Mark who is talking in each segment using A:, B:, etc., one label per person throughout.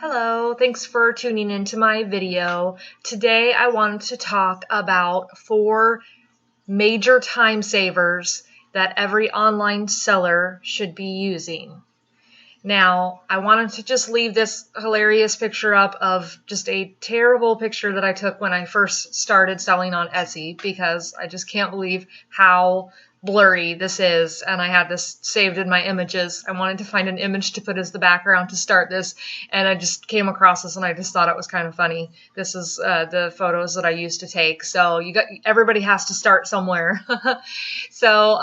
A: Hello, thanks for tuning into my video. Today I wanted to talk about 4 major time savers that every online seller should be using. Now, I wanted to just leave this hilarious picture up of just a terrible picture that I took when I first started selling on Etsy because I just can't believe how blurry this is, and I had this saved in my images. I wanted to find an image to put as the background to start this, and I just came across this and I just thought it was kind of funny. This is the photos that I used to take. So everybody has to start somewhere. So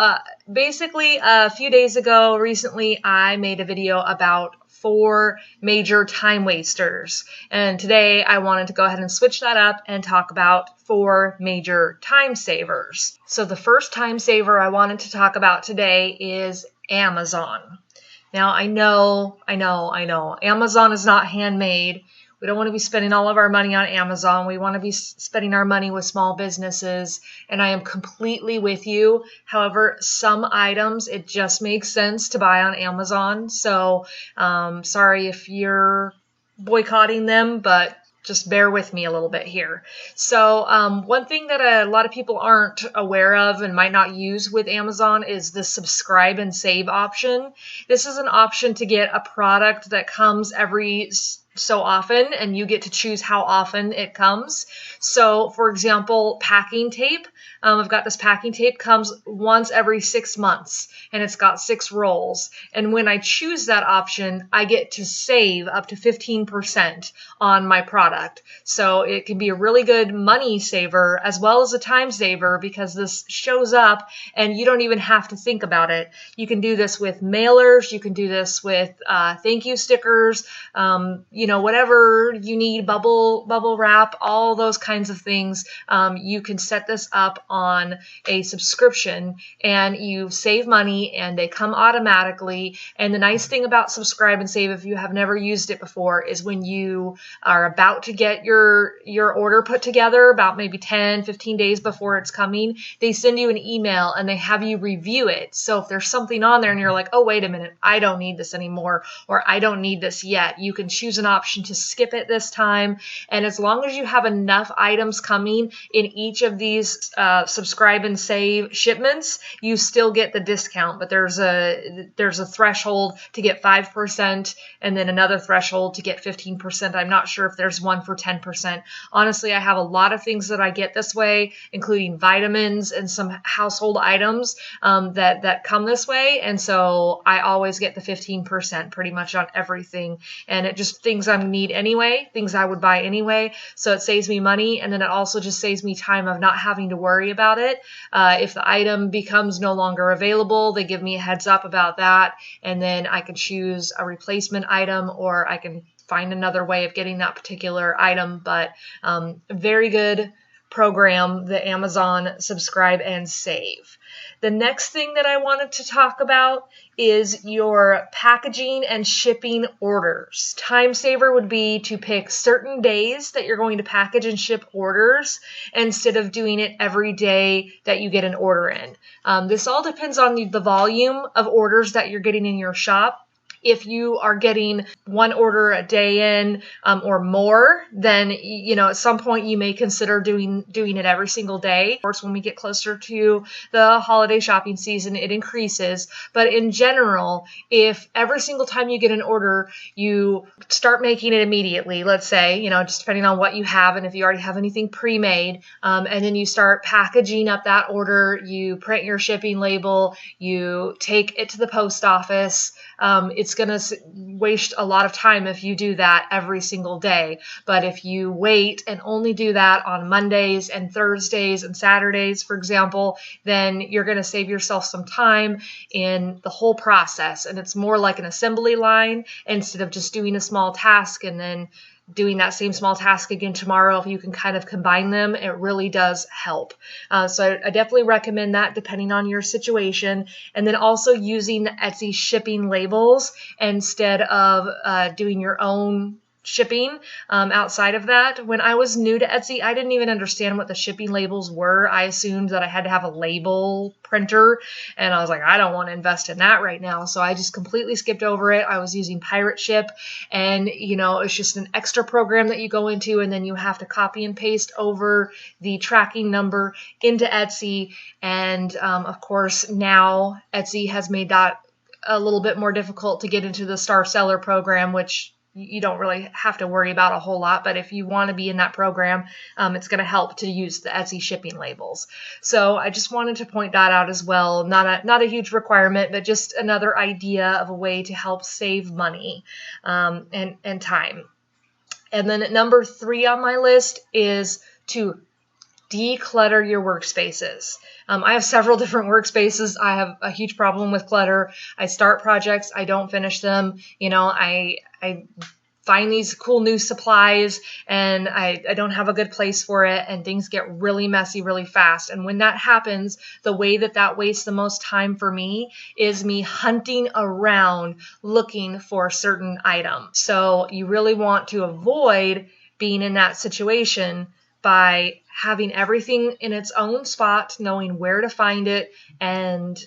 A: basically a few days ago, recently, I made a video about 4 major time wasters. And today I wanted to go ahead and switch that up and talk about 4 major time savers. So the first time saver I wanted to talk about today is Amazon. Now I know, Amazon is not handmade. We don't want to be spending all of our money on Amazon. We want to be spending our money with small businesses, and I am completely with you. However, some items, it just makes sense to buy on Amazon. So sorry if you're boycotting them, but just bear with me a little bit here. So one thing that a lot of people aren't aware of and might not use with Amazon is the subscribe and save option. This is an option to get a product that comes every so often, and you get to choose how often it comes. So for example, packing tape. I've got this packing tape, comes once every 6 months, and it's got 6 rolls. And when I choose that option, I get to save up to 15% on my product. So it can be a really good money saver as well as a time saver because this shows up and you don't even have to think about it. You can do this with mailers. You can do this with thank you stickers, whatever you need, bubble wrap, all those kinds of things. You can set this up on a subscription and you save money and they come automatically. And the nice thing about subscribe and save, if you have never used it before, is when you are about to get your order put together, about maybe 10-15 days before it's coming, they send you an email and they have you review it. So if there's something on there and you're like, oh, wait a minute, I don't need this anymore, or I don't need this yet, you can choose an option to skip it this time. And as long as you have enough items coming in each of these subscribe and save shipments, you still get the discount, but there's a threshold to get 5% and then another threshold to get 15%. I'm not sure if there's one for 10%. Honestly, I have a lot of things that I get this way, including vitamins and some household items that come this way, and so I always get the 15% pretty much on everything, and it just things I need anyway, things I would buy anyway, so it saves me money, and then it also just saves me time of not having to worry about it. If the item becomes no longer available, they give me a heads up about that, and then I can choose a replacement item or I can find another way of getting that particular item. But very good program, the Amazon subscribe and save. The next thing that I wanted to talk about is your packaging and shipping orders. Time saver would be to pick certain days that you're going to package and ship orders instead of doing it every day that you get an order in. This all depends on the volume of orders that you're getting in your shop. If you are getting 1 order a day in or more, then at some point you may consider doing it every single day. Of course, when we get closer to the holiday shopping season, it increases. But in general, if every single time you get an order, you start making it immediately, let's say, just depending on what you have and if you already have anything pre-made, and then you start packaging up that order, you print your shipping label, you take it to the post office. It's going to waste a lot of time if you do that every single day. But if you wait and only do that on Mondays and Thursdays and Saturdays, for example, then you're going to save yourself some time in the whole process. And it's more like an assembly line instead of just doing a small task and then doing that same small task again tomorrow. If you can kind of combine them, it really does help. So I definitely recommend that depending on your situation. And then also using the Etsy shipping labels instead of doing your own shipping outside of that. When I was new to Etsy, I didn't even understand what the shipping labels were. I assumed that I had to have a label printer, and I was like, I don't want to invest in that right now. So I just completely skipped over it. I was using Pirate Ship, and it's just an extra program that you go into, and then you have to copy and paste over the tracking number into Etsy. And of course, now Etsy has made that a little bit more difficult to get into the Star Seller program, which you don't really have to worry about a whole lot. But if you want to be in that program, it's going to help to use the Etsy shipping labels. So I just wanted to point that out as well. Not a huge requirement, but just another idea of a way to help save money and time. And then at number 3 on my list is to declutter your workspaces. I have several different workspaces. I have a huge problem with clutter. I start projects, I don't finish them. I find these cool new supplies, and I don't have a good place for it, and things get really messy really fast. And when that happens, the way that wastes the most time for me is me hunting around looking for certain items. So you really want to avoid being in that situation by having everything in its own spot, knowing where to find it, and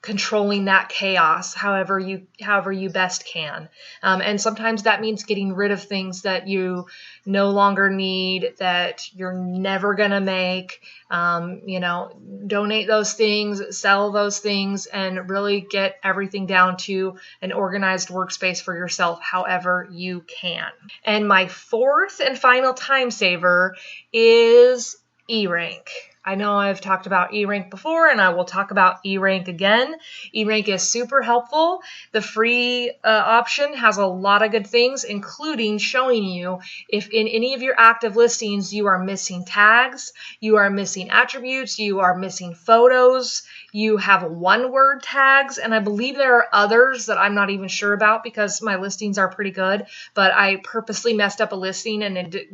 A: controlling that chaos however you best can. And sometimes that means getting rid of things that you no longer need, that you're never gonna make. Donate those things, sell those things, and really get everything down to an organized workspace for yourself however you can. And my 4th and final time saver is Erank. I know I've talked about Erank before, and I will talk about Erank again. Erank is super helpful. The free option has a lot of good things, including showing you if in any of your active listings you are missing tags, you are missing attributes, you are missing photos, you have one-word tags, and I believe there are others that I'm not even sure about because my listings are pretty good, but I purposely messed up a listing and it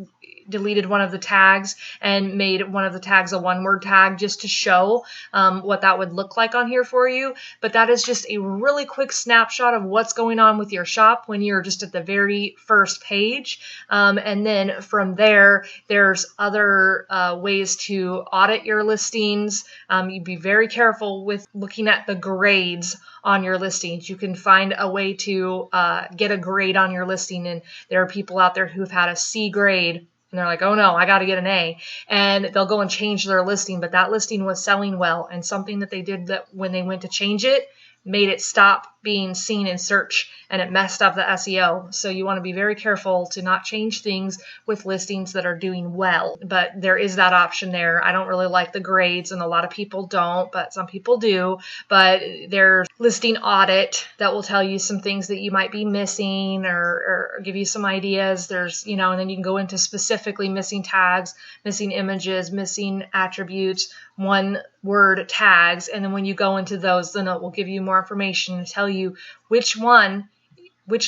A: deleted one of the tags and made one of the tags a one-word tag just to show what that would look like on here for you. But that is just a really quick snapshot of what's going on with your shop when you're just at the very first page. And then from there, there's other ways to audit your listings. You'd be very careful with looking at the grades on your listings. You can find a way to get a grade on your listing, and there are people out there who've had a C grade, and they're like, oh no, I got to get an A. And they'll go and change their listing, but that listing was selling well. And something that they did that when they went to change it made it stop being seen in search, and it messed up the SEO. So you want to be very careful to not change things with listings that are doing well. But there is that option there. I don't really like the grades, and a lot of people don't, but some people do. But there's listing audit that will tell you some things that you might be missing or give you some ideas. There's, and then you can go into specifically missing tags, missing images, missing attributes, one-word tags. And then when you go into those, then it will give you more information and tell you which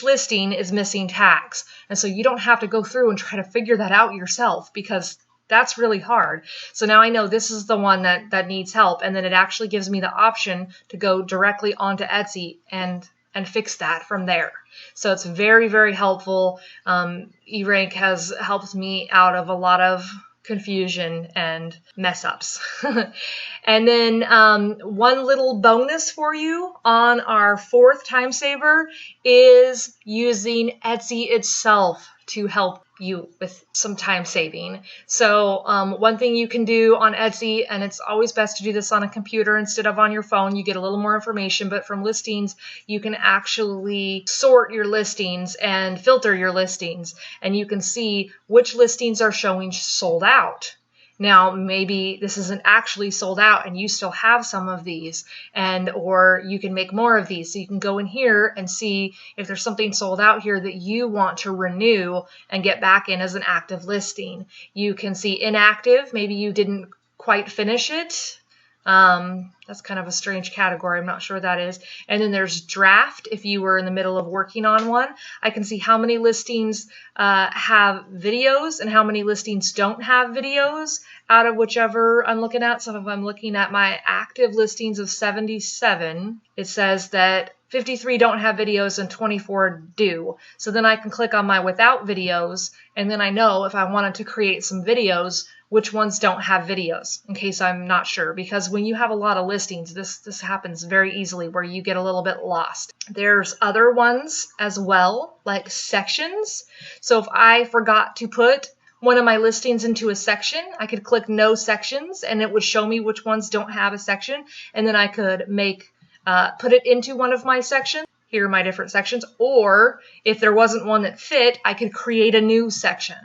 A: listing is missing tags. And so you don't have to go through and try to figure that out yourself, because that's really hard. So now I know this is the one that needs help, and then it actually gives me the option to go directly onto Etsy and fix that from there. So it's very, very helpful. Erank has helped me out of a lot of confusion and mess ups. And then one little bonus for you on our 4th time saver is using Etsy itself to help you with some time saving. So one thing you can do on Etsy, and it's always best to do this on a computer instead of on your phone, you get a little more information, but from listings, you can actually sort your listings and filter your listings, and you can see which listings are showing sold out. Now, maybe this isn't actually sold out and you still have some of these, or you can make more of these. So you can go in here and see if there's something sold out here that you want to renew and get back in as an active listing. You can see inactive. Maybe you didn't quite finish it. That's kind of a strange category. I'm not sure what that is. And then there's draft. If you were in the middle of working on one, I can see how many listings have videos and how many listings don't have videos out of whichever I'm looking at. So if I'm looking at my active listings of 77, it says that 53 don't have videos and 24 do. So then I can click on my without videos, and then I know if I wanted to create some videos, which ones don't have videos, in case I'm not sure. Because when you have a lot of listings, this happens very easily where you get a little bit lost. There's other ones as well, like sections. So if I forgot to put one of my listings into a section, I could click no sections and it would show me which ones don't have a section, and then I could put it into one of my sections. Here are my different sections. Or if there wasn't one that fit, I could create a new section,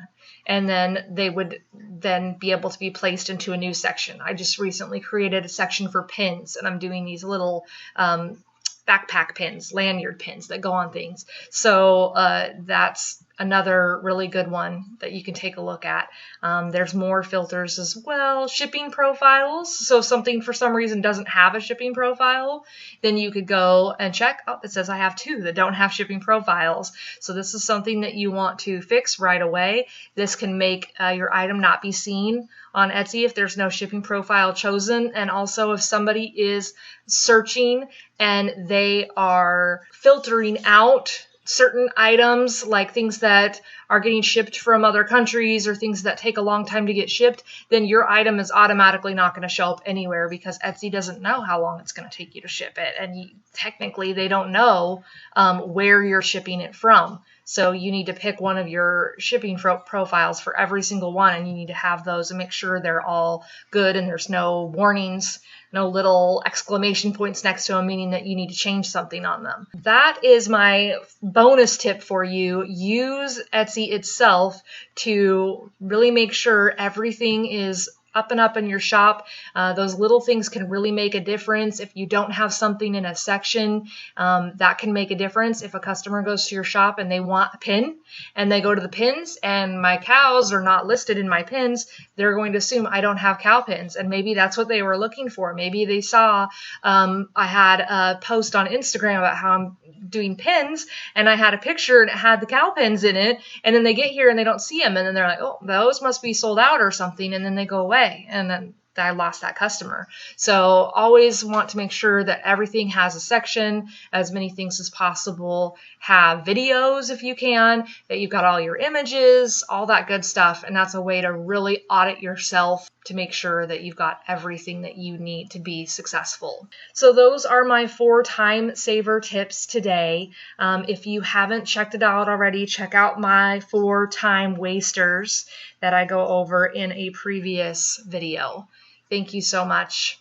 A: and then they would then be able to be placed into a new section. I just recently created a section for pins, and I'm doing these little backpack pins, lanyard pins that go on things. So that's another really good one that you can take a look at. There's more filters as well. Shipping profiles. So if something for some reason doesn't have a shipping profile, then you could go and check. Oh, it says I have 2 that don't have shipping profiles. So this is something that you want to fix right away. This can make your item not be seen on Etsy if there's no shipping profile chosen. And also if somebody is searching and they are filtering out certain items, like things that are getting shipped from other countries or things that take a long time to get shipped, then your item is automatically not going to show up anywhere because Etsy doesn't know how long it's going to take you to ship it. And technically they don't know where you're shipping it from. So you need to pick one of your shipping profiles for every single one, and you need to have those and make sure they're all good and there's no warnings, no little exclamation points next to them, meaning that you need to change something on them. That is my bonus tip for you. Use Etsy itself to really make sure everything is up and up in your shop. Those little things can really make a difference. If you don't have something in a section, that can make a difference. If a customer goes to your shop and they want a pin and they go to the pins and my cows are not listed in my pins, they're going to assume I don't have cow pins. And maybe that's what they were looking for. Maybe they saw I had a post on Instagram about how I'm doing pins, and I had a picture and it had the cow pins in it, and then they get here and they don't see them, and then they're like, oh, those must be sold out or something, and then they go away, and then I lost that customer. So always want to make sure that everything has a section, as many things as possible. Have videos if you can, that you've got all your images, all that good stuff. And that's a way to really audit yourself to make sure that you've got everything that you need to be successful. So those are my 4 time saver tips today. If you haven't checked it out already, check out my 4 time wasters that I go over in a previous video. Thank you so much.